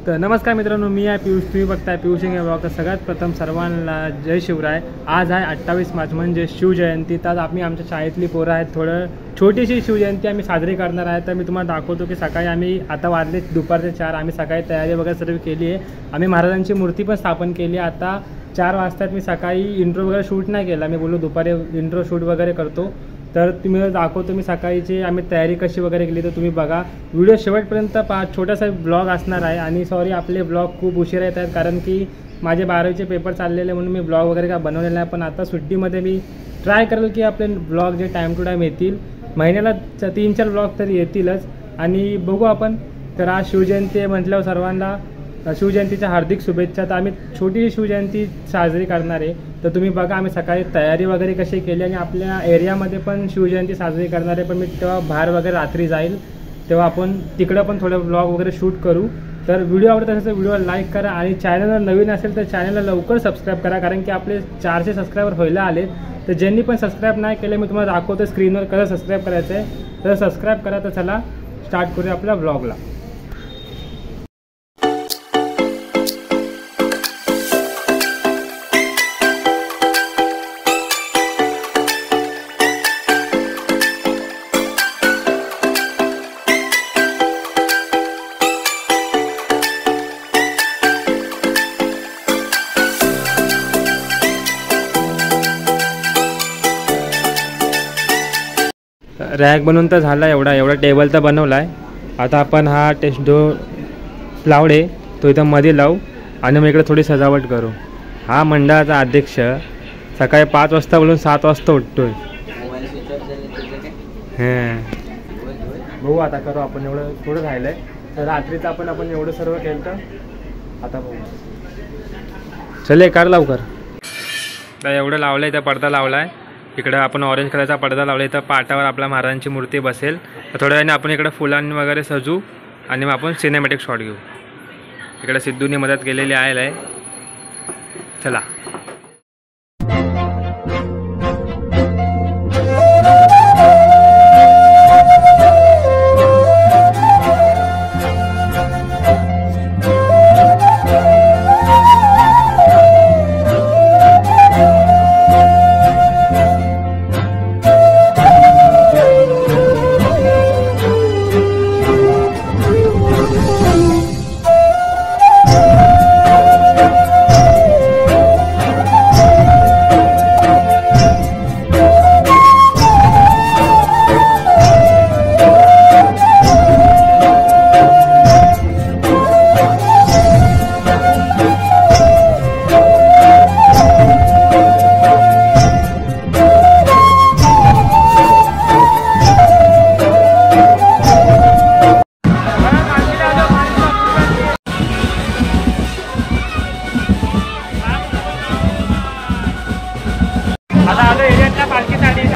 तर नमस्कार मित्रांनो, मी आहे पियुष. तुम्ही बघताय पियुष सिंग ब्लॉग. सगळ्यात प्रथम सर्वांना जय शिवराय. आज आहे 28 मार्च म्हणजे शिवजयंती. तर आम्ही आमच्या शाळेतली पोरं आहेत, थोडं छोटीशी शिवजयंती आम्ही साजरी करणार आहे. तर मी तुम्हाला दाखवतो की सकाळी आम्ही आता वाजले दुपारचे 4. आम्ही सकाळी तयारी वगैरे सर्व केली आहे. आम्ही महाराजांची मूर्ती पण स्थापन केली. आता 4 वाजतात. मी सकाळी इंट्रो वगैरे शूट नाही केला. मी बोललो दुपारी इंट्रो शूट वगैरे करतो. तर तुम्ही दाखवतो मी सकाळीची आम्ही तयारी कशी वगैरे केली. तर तुम्ही बघा व्हिडिओ शेवटपर्यंत पहा. छोटासा ब्लॉग असणार आहे. आणि सॉरी आपले ब्लॉग खूप उशिरा येत आहेत कारण की माझे 12वीचे पेपर चाललेले म्हणून मी ब्लॉग वगैरे काय बनवलेला नाही. पण आता सुट्टीमध्ये मी ट्राय करेल की आपले ब्लॉग जे टाईम टू टाईम येतील. महिन्याला 3-4 ब्लॉग तरी येतीलच. आणि बघू आपण. तर आज शिवजयंती म्हटल्यावर सर्वांना शिवजयंतीच्या हार्दिक शुभेच्छा. तर आम्ही छोटी शिवजयंती साजरी करणार आहे. तर तुम्ही बघा आम्ही सकाळी तयारी वगैरे कशी केली. आणि आपल्या एरियामध्ये पण शिवजयंती साजरी करणार आहे. पण मी तेव्हा बाहेर वगैरे रात्री जाईल तेव्हा आपण तिकडं पण थोडं ब्लॉग वगैरे शूट करू. तर व्हिडिओ आवडत असेल तर व्हिडिओला लाईक करा. आणि चॅनलला नवीन असेल तर चॅनलला लवकर सबस्क्राईब करा कारण की आपले 400 सबस्क्रायबर व्हायला आले. तर ज्यांनी पण सबस्क्राईब नाही केले मी तुम्हाला दाखवतो स्क्रीनवर कसं सबस्क्राईब करायचं आहे. तर सबस्क्राईब करा. तर चला स्टार्ट करूया आपल्या ब्लॉगला. रॅक बनवून तर झाला. एवढा टेबल तर बनवला आहे. आता आपण हा टेस्ट जो लावडे तो इथं मध्ये लावू आणि मग इकडे थोडी सजावट करू. हा मंडळाचा अध्यक्ष सकाळी 5 वाजता बोलून 7 वाजता उठतोय. बघू आता करू आपण. एवढं थोडं राहिलं आहे. तर रात्रीचं आपण एवढं सर्व केलं तर आता बघू. चले काढ लवकर. तर एवढं लावलं आहे. तर पडदा लावला आहे. इकडं आपण ऑरेंज कलरचा पडदा लावला. इथं पाटावर आपल्या महाराजांची मूर्ती बसेल. तर थोड्या वेळाने आपण इकडे फुलांनी वगैरे सजू आणि मग आपण सिनेमॅटिक शॉट घेऊ. इकडे सिद्धूने मदत केलेली आहे. चला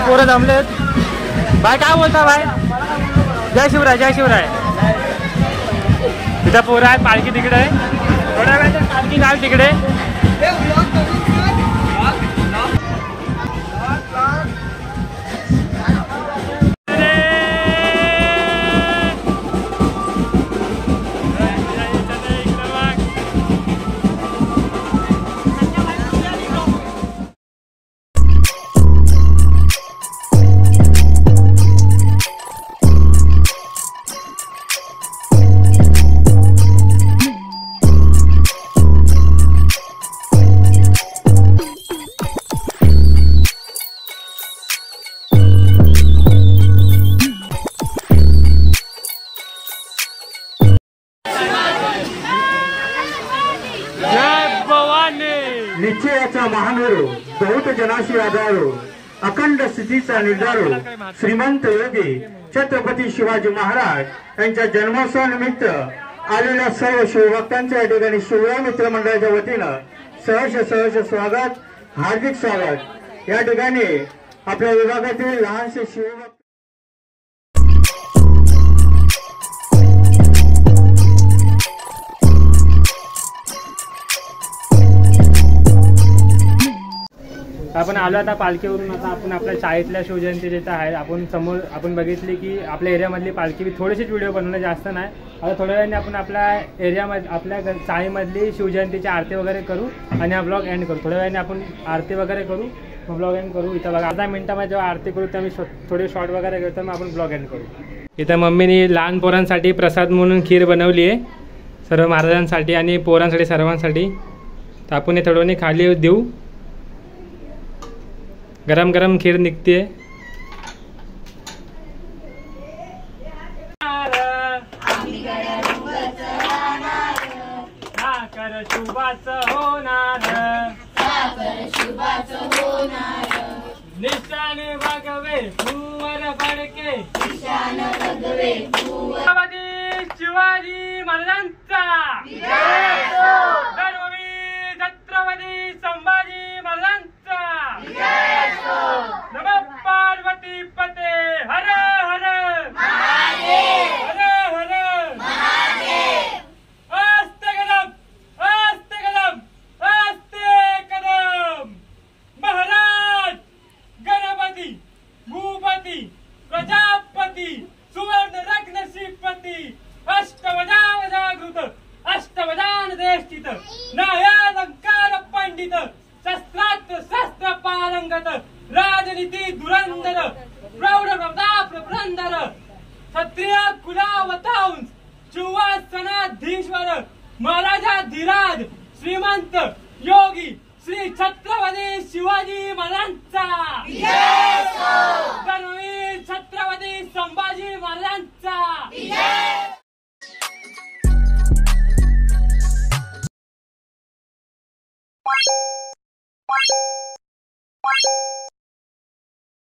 पोरं जमलेत. बाय काय बोलता बाय? जय शिवराय. जय शिवराय. तिथं पोरं आहेत. पालखी तिकडे आहे. थोड्या वेळात पालखी जाईल तिकडे. निश्चयाचा महामेरू बहुत जनाशी आधारो अखंड स्थितीचा निर्धारो श्रीमंत योगी छत्रपती शिवाजी महाराज यांच्या जन्मोत्सवानिमित्त आलेल्या सर्व शिवभक्तांच्या या ठिकाणी शिवराय मित्र मंडळाच्या वतीनं सहर्ष स्वागत, हार्दिक स्वागत. या ठिकाणी आपल्या विभागातील लहानसे शिवभक्त आपण आलो आता पालखीवरून. आता आपण आपल्या शाळेतल्या शिवजयंती जिथं आहे आपण समोर आपण बघितली की आपल्या एरियामधली पालखी थोडीशीच व्हिडिओ बनवणं जास्त नाही. आता थोड्या वेळाने आपण आपल्या एरियामध्ये आपल्या शाळेमधली शिवजयंतीची आरती वगैरे करू आणि हा ब्लॉग एंड करू. थोड्या वेळाने आपण आरती वगैरे करू मग ब्लॉग एंड करू. इथं बघा 10 मिनिटामध्ये जेव्हा आरती करू तर मी थोडे शॉर्ट वगैरे घेतो मग आपण ब्लॉग एंड करू. इथं मम्मीने लहान पोरांसाठी प्रसाद म्हणून खीर बनवली आहे सर्व महाराजांसाठी आणि पोरांसाठी सर्वांसाठी. तर आपण हे थोडं खाली देऊ. गरम गरम खीर निघते. शुभाचं होणार निशान भगवे भूवर फडके शिवाजी महाराजांचा धर्मवीर छत्रपती संभाजी महाराजांचा नमः पार्वती पते हर हर हर हर आस्ते कदम आस्ते कदम आस्ते कदम. महाराज गणपती भूपती प्रजापती सुवर्ण रत्न श्रीपती अष्टवजा जागृत अष्टवजान देष्टित नायालंकार पंडित शस्त्रास्त्र शस्त्र पारंगत राजनीती धुरंधर प्रौढ प्रताप पुरंदर क्षत्रिय कुलावतांश शिवासनाधीश्वर महाराजाधिराज श्रीमंत योगी श्री छत्रपती शिवाजी महाराजांचा